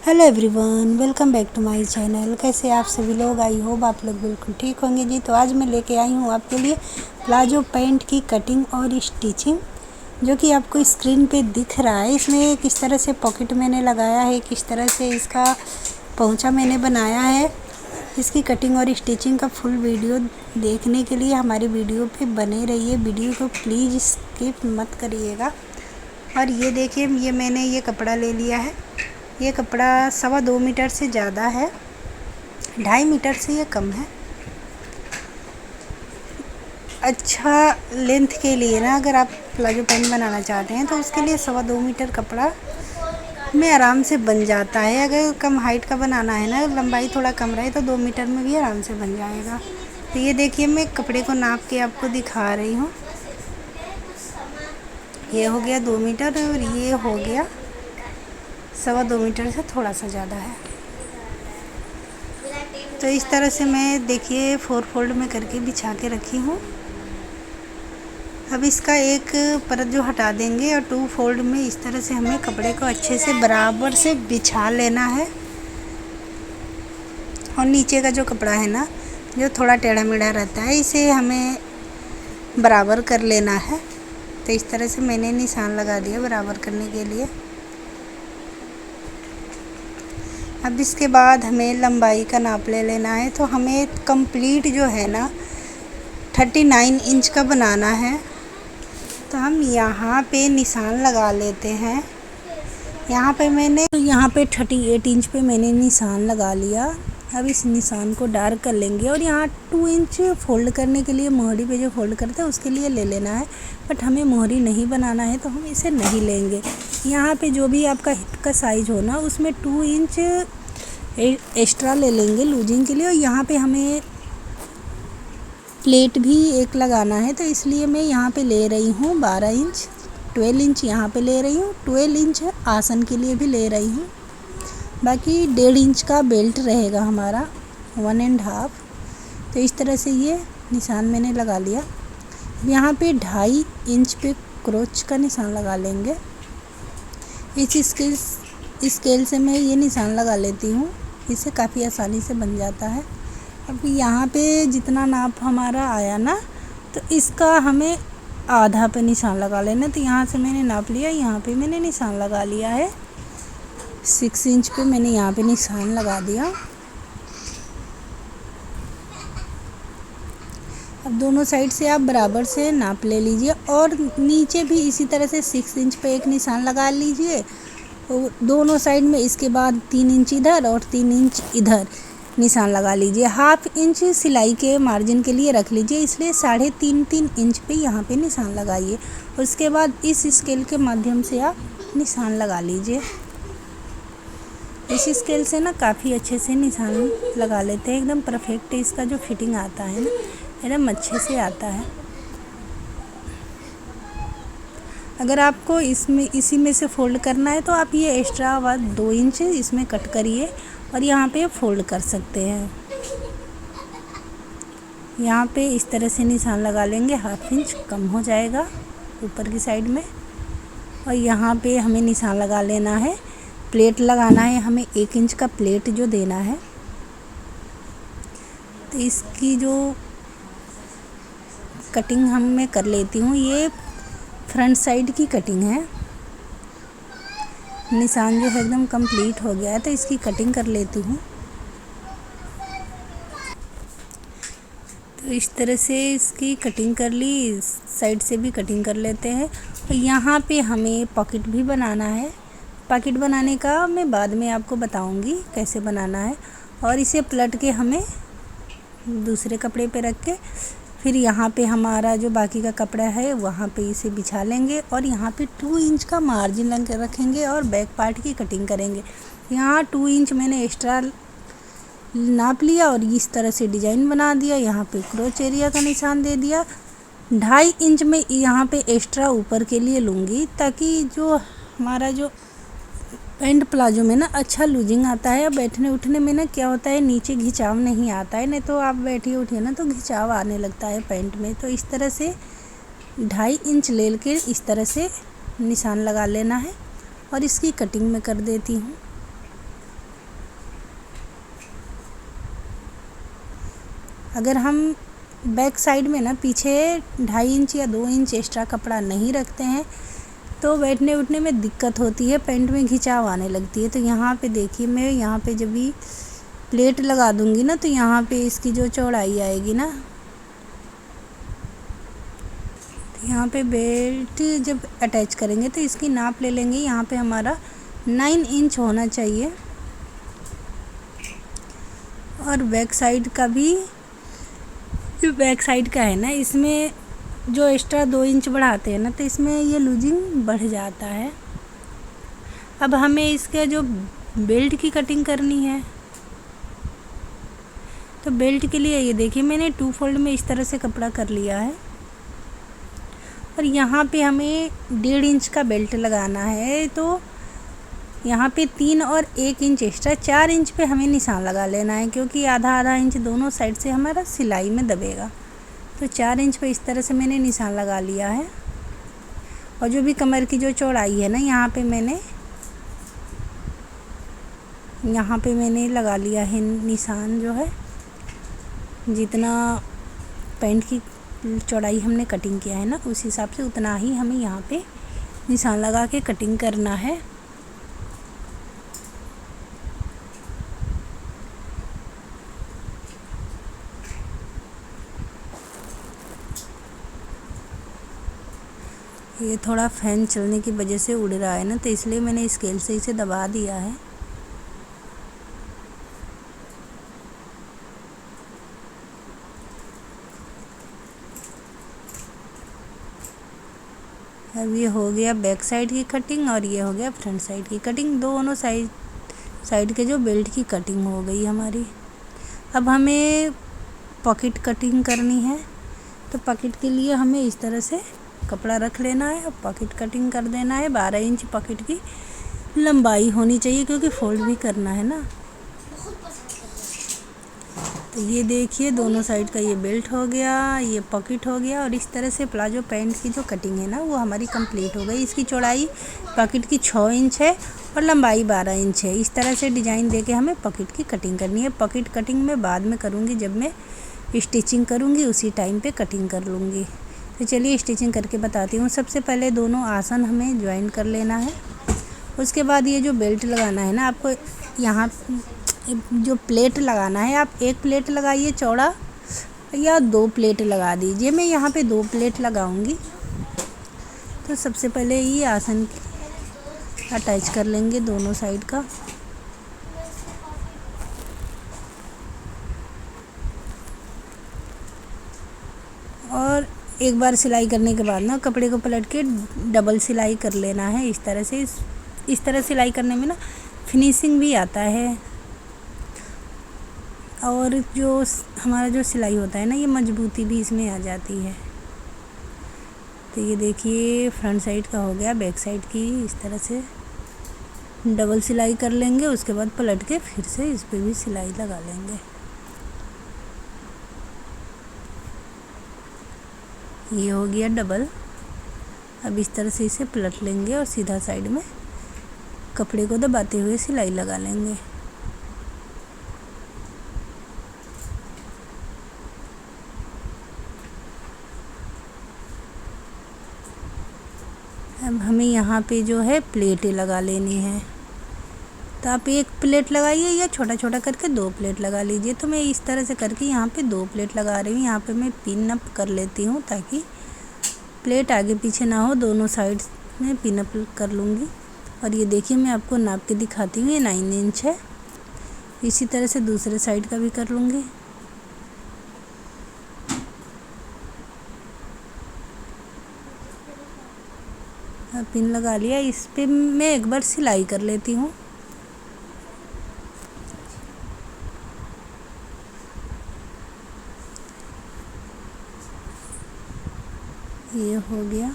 Hello everyone, welcome back to my channel. कैसे आप सभी लोग? आई होप आप लोग बिल्कुल ठीक होंगे जी। तो आज मैं लेके आई हूँ आपके लिए प्लाजो पैंट की कटिंग और स्टिचिंग, जो कि आपको स्क्रीन पे दिख रहा है। इसमें किस तरह से पॉकेट मैंने लगाया है, किस तरह से इसका पहुँचा मैंने बनाया है, इसकी कटिंग और स्टिचिंग का फुल वीडियो देखने के लिए हमारी वीडियो पे बने रहिए। वीडियो को प्लीज़ स्किप मत करिएगा। और ये देखिए, ये मैंने ये कपड़ा ले लिया है। ये कपड़ा 2.25 मीटर से ज़्यादा है, 2.5 मीटर से ये कम है। अच्छा लेंथ के लिए ना, अगर आप प्लाजो पैंट बनाना चाहते हैं तो उसके लिए 2.25 मीटर कपड़ा में आराम से बन जाता है। अगर कम हाइट का बनाना है ना, लंबाई थोड़ा कम रहे, तो 2 मीटर में भी आराम से बन जाएगा। तो ये देखिए, मैं कपड़े को नाप के आपको दिखा रही हूँ। ये हो गया 2 मीटर और ये हो गया 2.25 मीटर से थोड़ा सा ज़्यादा है। तो इस तरह से मैं देखिए 4 फोल्ड में करके बिछा के रखी हूँ। अब इसका एक परत जो हटा देंगे और 2 फोल्ड में इस तरह से हमें कपड़े को अच्छे से बराबर से बिछा लेना है। और नीचे का जो कपड़ा है ना, जो थोड़ा टेढ़ा मेढ़ा रहता है, इसे हमें बराबर कर लेना है। तो इस तरह से मैंने निशान लगा दिया बराबर करने के लिए। अब इसके बाद हमें लंबाई का नाप ले लेना है। तो हमें कंप्लीट जो है ना 39 इंच का बनाना है। तो हम यहाँ पे निशान लगा लेते हैं। यहाँ पे 38 इंच पे मैंने निशान लगा लिया। अब इस निशान को डार्क कर लेंगे और यहाँ 2 इंच फोल्ड करने के लिए, मोहरी पे जो फोल्ड करते हैं उसके लिए ले लेना है। बट हमें मोहरी नहीं बनाना है तो हम इसे नहीं लेंगे। यहाँ पे जो भी आपका हिप का साइज़ हो ना, उसमें 2 इंच एक्स्ट्रा ले लेंगे लूजिंग के लिए। और यहाँ पे हमें प्लेट भी एक लगाना है, तो इसलिए मैं यहाँ पे ले रही हूँ 12 इंच। 12 इंच यहाँ पे ले रही हूँ, 12 इंच आसन के लिए भी ले रही हूँ। बाकी 1.5 इंच का बेल्ट रहेगा हमारा, 1.5। तो इस तरह से ये निशान मैंने लगा लिया। यहाँ पे 2.5 इंच पे क्रोच का निशान लगा लेंगे। इस स्केल से मैं ये निशान लगा लेती हूँ, इससे काफ़ी आसानी से बन जाता है। अब यहाँ पे जितना नाप हमारा आया ना, तो इसका हमें आधा पे निशान लगा लेना। तो यहाँ से मैंने नाप लिया, यहाँ पे मैंने निशान लगा लिया है। 6 इंच पे मैंने यहाँ पे निशान लगा दिया। अब दोनों साइड से आप बराबर से नाप ले लीजिए और नीचे भी इसी तरह से 6 इंच पे एक निशान लगा लीजिए दोनों साइड में। इसके बाद 3 इंच इधर और 3 इंच इधर निशान लगा लीजिए। 1/2 इंच सिलाई के मार्जिन के लिए रख लीजिए, इसलिए 3.5 इंच पे यहाँ पे निशान लगाइए। और उसके बाद इस स्केल के माध्यम से आप निशान लगा लीजिए। इस स्केल से ना काफ़ी अच्छे से निशान लगा लेते हैं, एकदम परफेक्ट इसका जो फिटिंग आता है ना, एकदम अच्छे से आता है। अगर आपको इसी में से फोल्ड करना है तो आप ये एक्स्ट्रा 2 इंच इसमें कट करिए और यहाँ पे फोल्ड कर सकते हैं। यहाँ पे इस तरह से निशान लगा लेंगे, 1/2 इंच कम हो जाएगा ऊपर की साइड में। और यहाँ पे हमें निशान लगा लेना है। प्लेट लगाना है हमें, 1 इंच का प्लेट जो देना है। तो इसकी जो कटिंग मैं कर लेती हूँ, ये फ्रंट साइड की कटिंग है। निशान जो है एकदम कंप्लीट हो गया है, तो इसकी कटिंग कर लेती हूँ। तो इस तरह से इसकी कटिंग कर ली, साइड से भी कटिंग कर लेते हैं। और यहाँ पे हमें पॉकेट भी बनाना है। पॉकेट बनाने का मैं बाद में आपको बताऊँगी कैसे बनाना है। और इसे पलट के हमें दूसरे कपड़े पे रख के फिर यहाँ पे हमारा जो बाकी का कपड़ा है वहाँ पे इसे बिछा लेंगे और यहाँ पे 2 इंच का मार्जिन लगा रखेंगे और बैक पार्ट की कटिंग करेंगे। यहाँ 2 इंच मैंने एक्स्ट्रा नाप लिया और इस तरह से डिज़ाइन बना दिया। यहाँ पे क्रोच एरिया का निशान दे दिया। 2.5 इंच में यहाँ पे एक्स्ट्रा ऊपर के लिए लूँगी, ताकि जो हमारा जो पैंट प्लाजो में ना अच्छा लूजिंग आता है। और बैठने उठने में ना क्या होता है, नीचे खिंचाव नहीं आता है, नहीं तो आप बैठिए उठिए ना तो खिंचाव आने लगता है पैंट में। तो इस तरह से 2.5 इंच ले के इस तरह से निशान लगा लेना है और इसकी कटिंग मैं कर देती हूँ। अगर हम बैक साइड में ना पीछे 2.5 इंच या 2 इंच एक्स्ट्रा कपड़ा नहीं रखते हैं तो बैठने उठने में दिक्कत होती है, पैंट में खिंचाव आने लगती है। तो यहाँ पे देखिए, मैं यहाँ पे जब भी प्लेट लगा दूँगी ना तो यहाँ पे इसकी जो चौड़ाई आएगी ना, तो यहाँ पे बेल्ट जब अटैच करेंगे तो इसकी नाप ले लेंगे। यहाँ पे हमारा 9 इंच होना चाहिए। और बैक साइड का भी, जो बैक साइड का है ना, इसमें जो एक्स्ट्रा 2 इंच बढ़ाते हैं ना तो इसमें ये लूजिंग बढ़ जाता है। अब हमें इसका जो बेल्ट की कटिंग करनी है, तो बेल्ट के लिए ये देखिए मैंने 2 फोल्ड में इस तरह से कपड़ा कर लिया है। और यहाँ पे हमें 1.5 इंच का बेल्ट लगाना है, तो यहाँ पे 3 और 1 इंच एक्स्ट्रा 4 इंच पे हमें निशान लगा लेना है, क्योंकि आधा इंच दोनों साइड से हमारा सिलाई में दबेगा। तो 4 इंच पे इस तरह से मैंने निशान लगा लिया है। और जो भी कमर की जो चौड़ाई है ना, यहाँ पे मैंने लगा लिया है निशान, जो है जितना पैंट की चौड़ाई हमने कटिंग किया है ना उस हिसाब से उतना ही हमें यहाँ पे निशान लगा के कटिंग करना है। ये थोड़ा फैन चलने की वजह से उड़ रहा है ना, तो इसलिए मैंने स्केल से इसे दबा दिया है। अब ये हो गया बैक साइड की कटिंग और ये हो गया फ्रंट साइड की कटिंग। दोनों साइड के जो बेल्ट की कटिंग हो गई हमारी। अब हमें पॉकेट कटिंग करनी है, तो पॉकेट के लिए हमें इस तरह से कपड़ा रख लेना है और पॉकेट कटिंग कर देना है। 12 इंच पॉकेट की लंबाई होनी चाहिए, क्योंकि फोल्ड भी करना है ना। तो ये देखिए दोनों साइड का ये बेल्ट हो गया, ये पॉकेट हो गया, और इस तरह से प्लाजो पैंट की जो कटिंग है ना वो हमारी कंप्लीट हो गई। इसकी चौड़ाई पॉकेट की 6 इंच है और लंबाई 12 इंच है। इस तरह से डिज़ाइन देके हमें पॉकेट की कटिंग करनी है। पॉकेट कटिंग मैं बाद में करूँगी, जब मैं स्टिचिंग करूँगी उसी टाइम पे कटिंग कर लूँगी। तो चलिए स्टिचिंग करके बताती हूँ। सबसे पहले दोनों आसन हमें ज्वाइन कर लेना है। उसके बाद ये जो बेल्ट लगाना है ना, आपको यहाँ जो प्लेट लगाना है, आप 1 प्लेट लगाइए चौड़ा या 2 प्लेट लगा दीजिए। मैं यहाँ पे 2 प्लेट लगाऊंगी। तो सबसे पहले ये आसन अटैच कर लेंगे दोनों साइड का। और एक बार सिलाई करने के बाद ना कपड़े को पलट के डबल सिलाई कर लेना है इस तरह से। इस तरह सिलाई करने में ना फिनिशिंग भी आता है, और जो हमारा जो सिलाई होता है ना, ये मजबूती भी इसमें आ जाती है। तो ये देखिए फ्रंट साइड का हो गया। बैक साइड की इस तरह से डबल सिलाई कर लेंगे। उसके बाद पलट के फिर से इस पे भी सिलाई लगा लेंगे। ये हो गया डबल। अब इस तरह से इसे पलट लेंगे और सीधा साइड में कपड़े को दबाते हुए सिलाई लगा लेंगे। अब हमें यहाँ पे जो है प्लेटें लगा लेनी है। तो आप 1 प्लेट लगाइए या छोटा छोटा करके 2 प्लेट लगा लीजिए। तो मैं इस तरह से करके यहाँ पे 2 प्लेट लगा रही हूँ। यहाँ पे मैं पिन अप कर लेती हूँ ताकि प्लेट आगे पीछे ना हो, दोनों साइड में पिन अप कर लूँगी। और ये देखिए मैं आपको नाप के दिखाती हूँ, ये 9 इंच है। इसी तरह से दूसरे साइड का भी कर लूँगी। पिन लगा लिया। इस पे मैं एक बार सिलाई कर लेती हूँ। ये हो गया।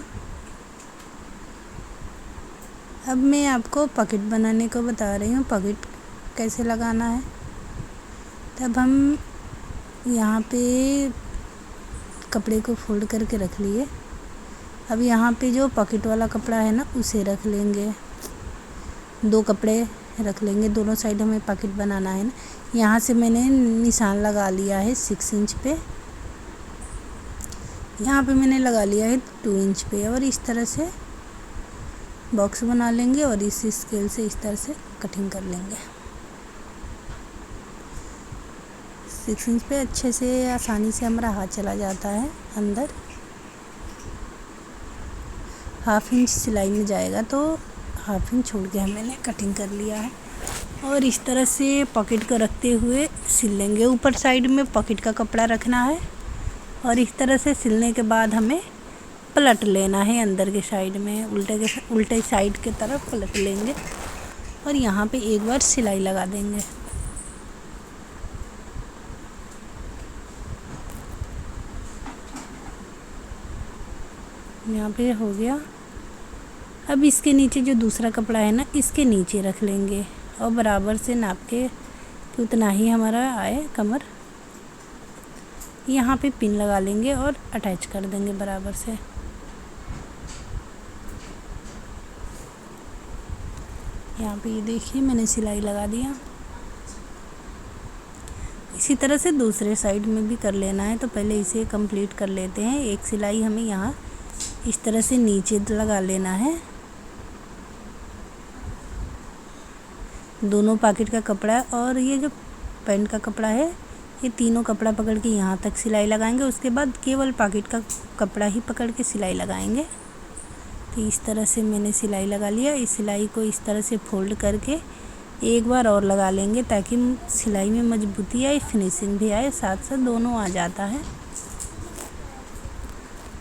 अब मैं आपको पॉकेट बनाने को बता रही हूँ, पॉकेट कैसे लगाना है। तब हम यहाँ पे कपड़े को फोल्ड करके रख लिए। अब यहाँ पे जो पॉकेट वाला कपड़ा है ना उसे रख लेंगे। 2 कपड़े रख लेंगे। दोनों साइड हमें पॉकेट बनाना है ना। यहाँ से मैंने निशान लगा लिया है 6 इंच पे, यहाँ पे मैंने लगा लिया है 2 इंच पे, और इस तरह से बॉक्स बना लेंगे और इस स्केल से इस तरह से कटिंग कर लेंगे। 6 इंच पे अच्छे से आसानी से हमारा हाथ चला जाता है अंदर। 1/2 इंच सिलाई में जाएगा तो 1/2 इंच छोड़ के मैंने कटिंग कर लिया है। और इस तरह से पॉकेट को रखते हुए सिल लेंगे। ऊपर साइड में पॉकेट का कपड़ा रखना है और इस तरह से सिलने के बाद हमें पलट लेना है अंदर के साइड में, उल्टे साइड के तरफ पलट लेंगे और यहाँ पे एक बार सिलाई लगा देंगे। यहाँ पे हो गया। अब इसके नीचे जो दूसरा कपड़ा है ना, इसके नीचे रख लेंगे और बराबर से नाप के उतना ही हमारा आए कमर, यहाँ पे पिन लगा लेंगे और अटैच कर देंगे बराबर से। यहाँ पे ये देखिए मैंने सिलाई लगा दिया। इसी तरह से दूसरे साइड में भी कर लेना है, तो पहले इसे कंप्लीट कर लेते हैं। एक सिलाई हमें यहाँ इस तरह से नीचे लगा लेना है। दोनों पॉकेट का कपड़ा और ये जो पैंट का कपड़ा है, ये तीनों कपड़ा पकड़ के यहाँ तक सिलाई लगाएंगे। उसके बाद केवल पॉकेट का कपड़ा ही पकड़ के सिलाई लगाएंगे। तो इस तरह से मैंने सिलाई लगा लिया। इस सिलाई को इस तरह से फोल्ड करके एक बार और लगा लेंगे ताकि सिलाई में मजबूती आए, फिनिशिंग भी आए, साथ साथ दोनों आ जाता है।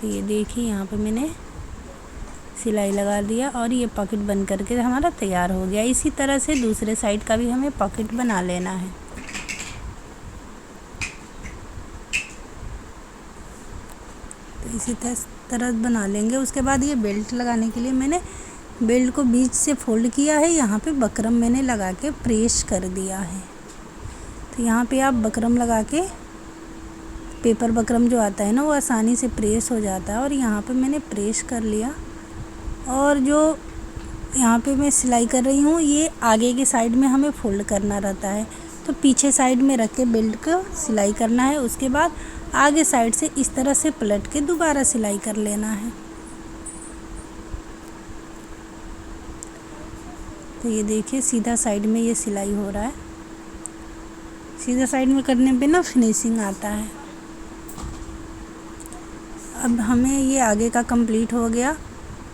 तो ये देखिए यहाँ पे मैंने सिलाई लगा दिया और ये पॉकेट बन करके हमारा तैयार हो गया। इसी तरह से दूसरे साइड का भी हमें पॉकेट बना लेना है। तो इसी तरह बना लेंगे। उसके बाद ये बेल्ट लगाने के लिए मैंने बेल्ट को बीच से फोल्ड किया है। यहाँ पे बकरम मैंने लगा के प्रेस कर दिया है। तो यहाँ पे आप बकरम लगा के, पेपर बकरम जो आता है ना, वो आसानी से प्रेस हो जाता है। और यहाँ पे मैंने प्रेस कर लिया। और जो यहाँ पे मैं सिलाई कर रही हूँ, ये आगे के साइड में हमें फोल्ड करना रहता है, तो पीछे साइड में रख के बेल्ट को सिलाई करना है। उसके बाद आगे साइड से इस तरह से पलट के दोबारा सिलाई कर लेना है। तो ये देखिए सीधा साइड में ये सिलाई हो रहा है। सीधा साइड में करने पे ना फिनिशिंग आता है। अब हमें ये आगे का कंप्लीट हो गया।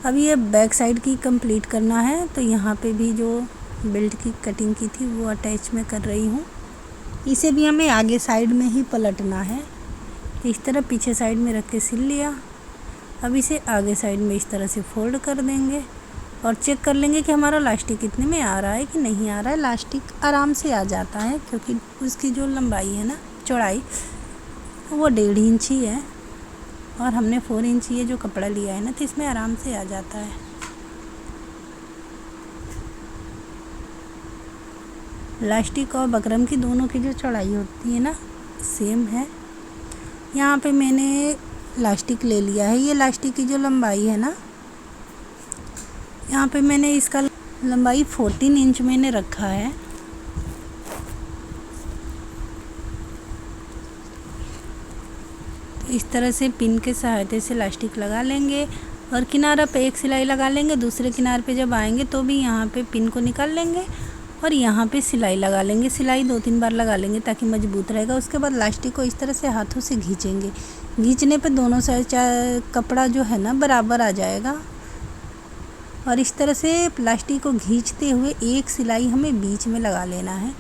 अब ये बैक साइड की कंप्लीट करना है। तो यहाँ पे भी जो बेल्ट की कटिंग की थी वो अटैच में कर रही हूँ। इसे भी हमें आगे साइड में ही पलटना है। इस तरह पीछे साइड में रख के सिल लिया। अब इसे आगे साइड में इस तरह से फोल्ड कर देंगे और चेक कर लेंगे कि हमारा लास्टिक कितने में आ रहा है कि नहीं आ रहा है। लास्टिक आराम से आ जाता है क्योंकि उसकी जो लंबाई है ना, चौड़ाई, वो 1.5 इंच ही है और हमने 4 इंच ये जो कपड़ा लिया है ना, तो इसमें आराम से आ जाता है। लास्टिक और बकरम की दोनों की जो चौड़ाई होती है ना, सेम है। यहाँ पे मैंने लास्टिक ले लिया है। ये लास्टिक की जो लंबाई है ना, यहाँ पे मैंने इसका लंबाई 14 इंच मैंने रखा है। तो इस तरह से पिन के सहायता से लास्टिक लगा लेंगे और किनारा पे एक सिलाई लगा लेंगे। दूसरे किनारे पे जब आएंगे तो भी यहाँ पे पिन को निकाल लेंगे और यहाँ पे सिलाई लगा लेंगे। सिलाई 2-3 बार लगा लेंगे ताकि मजबूत रहेगा। उसके बाद लास्टिक को इस तरह से हाथों से खींचेंगे। खींचने पे दोनों साइड कपड़ा जो है ना बराबर आ जाएगा। और इस तरह से प्लास्टिक को खींचते हुए एक सिलाई हमें बीच में लगा लेना है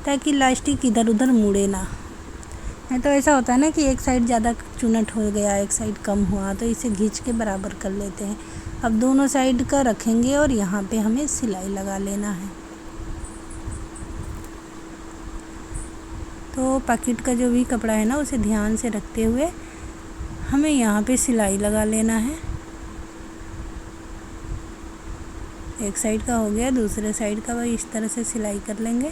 ताकि लास्टिक इधर उधर मुड़े ना। नहीं तो ऐसा होता है ना कि एक साइड ज़्यादा चुनट हो गया, एक साइड कम हुआ, तो इसे खींच के बराबर कर लेते हैं। अब दोनों साइड का रखेंगे और यहाँ पे हमें सिलाई लगा लेना है। तो पॉकेट का जो भी कपड़ा है ना, उसे ध्यान से रखते हुए हमें यहाँ पे सिलाई लगा लेना है। एक साइड का हो गया, दूसरे साइड का वही इस तरह से सिलाई कर लेंगे।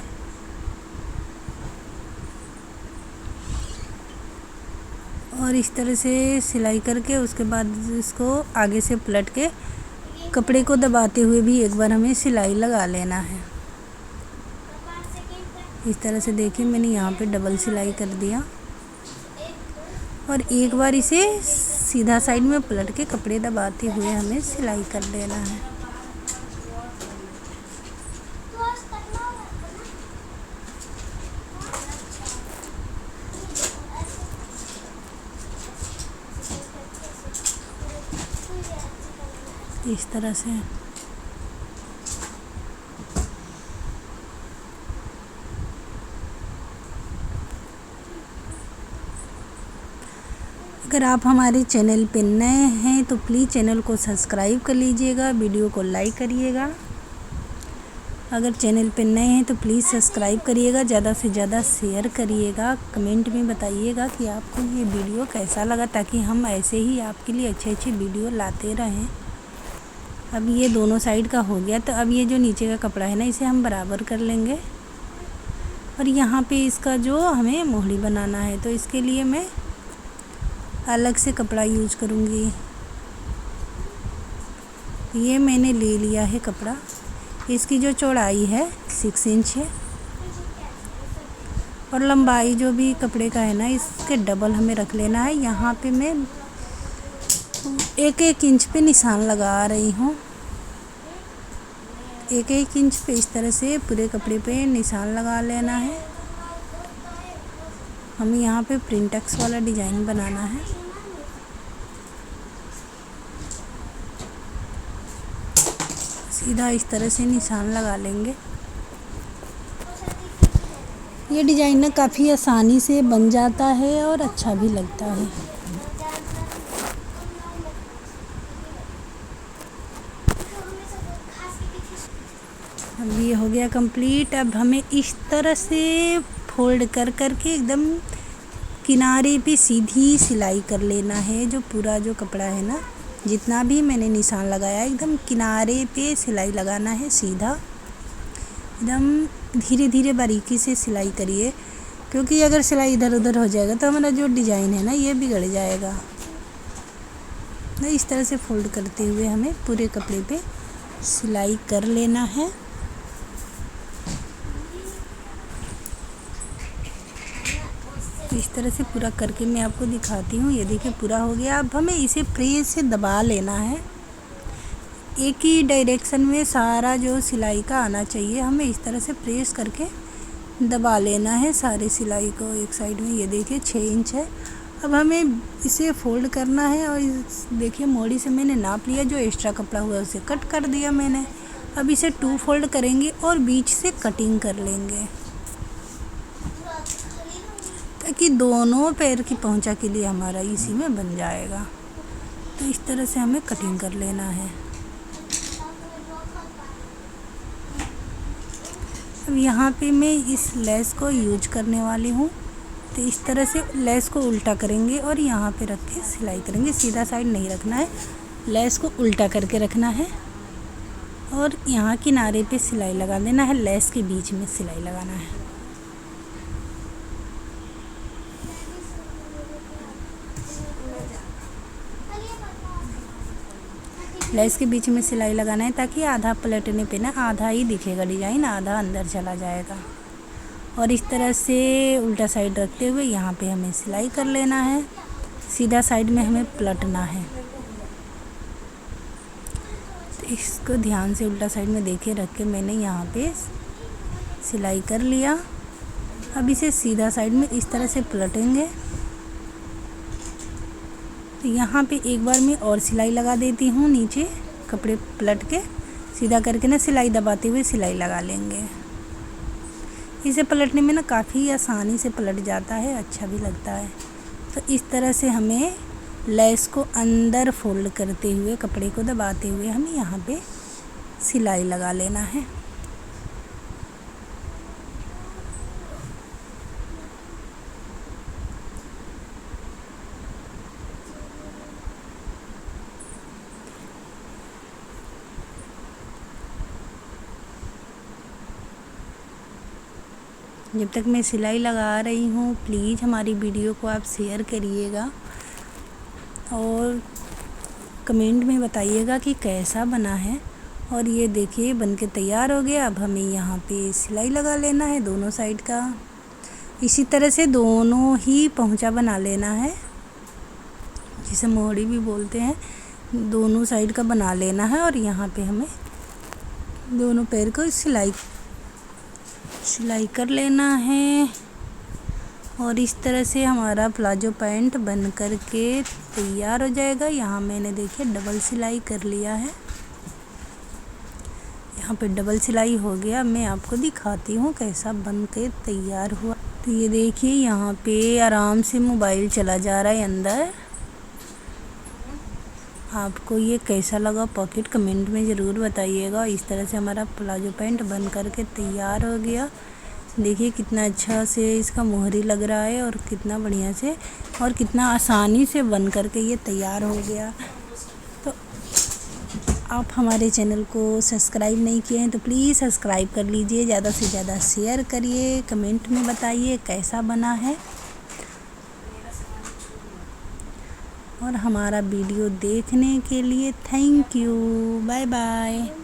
और इस तरह से सिलाई करके उसके बाद इसको आगे से पलट के कपड़े को दबाते हुए भी एक बार हमें सिलाई लगा लेना है। इस तरह से देखिए मैंने यहाँ पे डबल सिलाई कर दिया और एक बार इसे सीधा साइड में पलट के कपड़े दबाते हुए हमें सिलाई कर लेना है। इस तरह से अगर आप हमारे चैनल पे नए हैं तो प्लीज़ चैनल को सब्सक्राइब कर लीजिएगा, वीडियो को लाइक करिएगा। अगर चैनल पे नए हैं तो प्लीज़ सब्सक्राइब करिएगा, ज़्यादा से ज़्यादा शेयर करिएगा, कमेंट में बताइएगा कि आपको ये वीडियो कैसा लगा, ताकि हम ऐसे ही आपके लिए अच्छे अच्छे वीडियो लाते रहें। अब ये दोनों साइड का हो गया, तो अब ये जो नीचे का कपड़ा है ना, इसे हम बराबर कर लेंगे और यहाँ पे इसका जो हमें मोहरी बनाना है, तो इसके लिए मैं अलग से कपड़ा यूज करूँगी। ये मैंने ले लिया है कपड़ा, इसकी जो चौड़ाई है 6 इंच है और लंबाई जो भी कपड़े का है ना, इसके डबल हमें रख लेना है। यहाँ पे मैं 1-1 इंच पे निशान लगा रही हूँ। 1-1 इंच पे इस तरह से पूरे कपड़े पे निशान लगा लेना है। हमें यहाँ पे प्रिंटेक्स वाला डिज़ाइन बनाना है। सीधा इस तरह से निशान लगा लेंगे। ये डिज़ाइन ना काफ़ी आसानी से बन जाता है और अच्छा भी लगता है। अब ये हो गया कंप्लीट। अब हमें इस तरह से फोल्ड कर के एकदम किनारे पे सीधी सिलाई कर लेना है। जो पूरा जो कपड़ा है ना, जितना भी मैंने निशान लगाया, एकदम किनारे पे सिलाई लगाना है सीधा। एकदम धीरे धीरे बारीकी से सिलाई करिए, क्योंकि अगर सिलाई इधर उधर हो जाएगा तो हमारा जो डिज़ाइन है ना, ये बिगड़ जाएगा। इस तरह से फोल्ड करते हुए हमें पूरे कपड़े पे सिलाई कर लेना है। इस तरह से पूरा करके मैं आपको दिखाती हूँ। ये देखिए पूरा हो गया। अब हमें इसे प्रेस से दबा लेना है। एक ही डायरेक्शन में सारा जो सिलाई का आना चाहिए, हमें इस तरह से प्रेस करके दबा लेना है सारे सिलाई को एक साइड में। ये देखिए 6 इंच है। अब हमें इसे फोल्ड करना है और देखिए मोड़ी से मैंने नाप लिया। जो एक्स्ट्रा कपड़ा हुआ उसे कट कर दिया मैंने। अब इसे 2 फोल्ड करेंगे और बीच से कटिंग कर लेंगे, ताकि दोनों पैर की पहुंचा के लिए हमारा इसी में बन जाएगा। तो इस तरह से हमें कटिंग कर लेना है। अब यहाँ पे मैं इस लेस को यूज करने वाली हूँ। तो इस तरह से लेस को उल्टा करेंगे और यहाँ पे रख के सिलाई करेंगे। सीधा साइड नहीं रखना है, लेस को उल्टा करके रखना है और यहाँ किनारे पे सिलाई लगा देना है। लेस के बीच में सिलाई लगाना है। लेस के बीच में सिलाई लगाना है, ताकि आधा पलटने पे ना आधा ही दिखेगा डिज़ाइन, आधा अंदर चला जाएगा। और इस तरह से उल्टा साइड रखते हुए यहाँ पे हमें सिलाई कर लेना है। सीधा साइड में हमें पलटना है। तो इसको ध्यान से उल्टा साइड में देखिए रख के मैंने यहाँ पे सिलाई कर लिया। अब इसे सीधा साइड में इस तरह से पलटेंगे। तो यहाँ पे एक बार मैं और सिलाई लगा देती हूँ। नीचे कपड़े पलट के सीधा करके ना सिलाई दबाते हुए सिलाई लगा लेंगे। इसे पलटने में ना काफ़ी आसानी से पलट जाता है, अच्छा भी लगता है। तो इस तरह से हमें लेस को अंदर फोल्ड करते हुए कपड़े को दबाते हुए हमें यहाँ पे सिलाई लगा लेना है। जब तक मैं सिलाई लगा रही हूँ, प्लीज़ हमारी वीडियो को आप शेयर करिएगा और कमेंट में बताइएगा कि कैसा बना है। और ये देखिए बन के तैयार हो गया। अब हमें यहाँ पे सिलाई लगा लेना है दोनों साइड का। इसी तरह से दोनों ही पहुँचा बना लेना है, जिसे मोहरी भी बोलते हैं। दोनों साइड का बना लेना है और यहाँ पे हमें दोनों पैर को सिलाई कर लेना है। और इस तरह से हमारा प्लाजो पैंट बन कर के तैयार हो जाएगा। यहाँ मैंने देखिए डबल सिलाई कर लिया है। यहाँ पे डबल सिलाई हो गया। मैं आपको दिखाती हूँ कैसा बन के तैयार हुआ। तो ये देखिए यहाँ पे आराम से मोबाइल चला जा रहा है अंदर। आपको ये कैसा लगा पॉकेट कमेंट में ज़रूर बताइएगा। इस तरह से हमारा प्लाजो पैंट बन कर के तैयार हो गया। देखिए कितना अच्छा से इसका मोहरी लग रहा है और कितना बढ़िया से और कितना आसानी से बन कर के ये तैयार हो गया। तो आप हमारे चैनल को सब्सक्राइब नहीं किए हैं तो प्लीज़ सब्सक्राइब कर लीजिए। ज़्यादा से ज़्यादा शेयर करिए, कमेंट में बताइए कैसा बना है। और हमारा वीडियो देखने के लिए थैंक यू। Bye bye.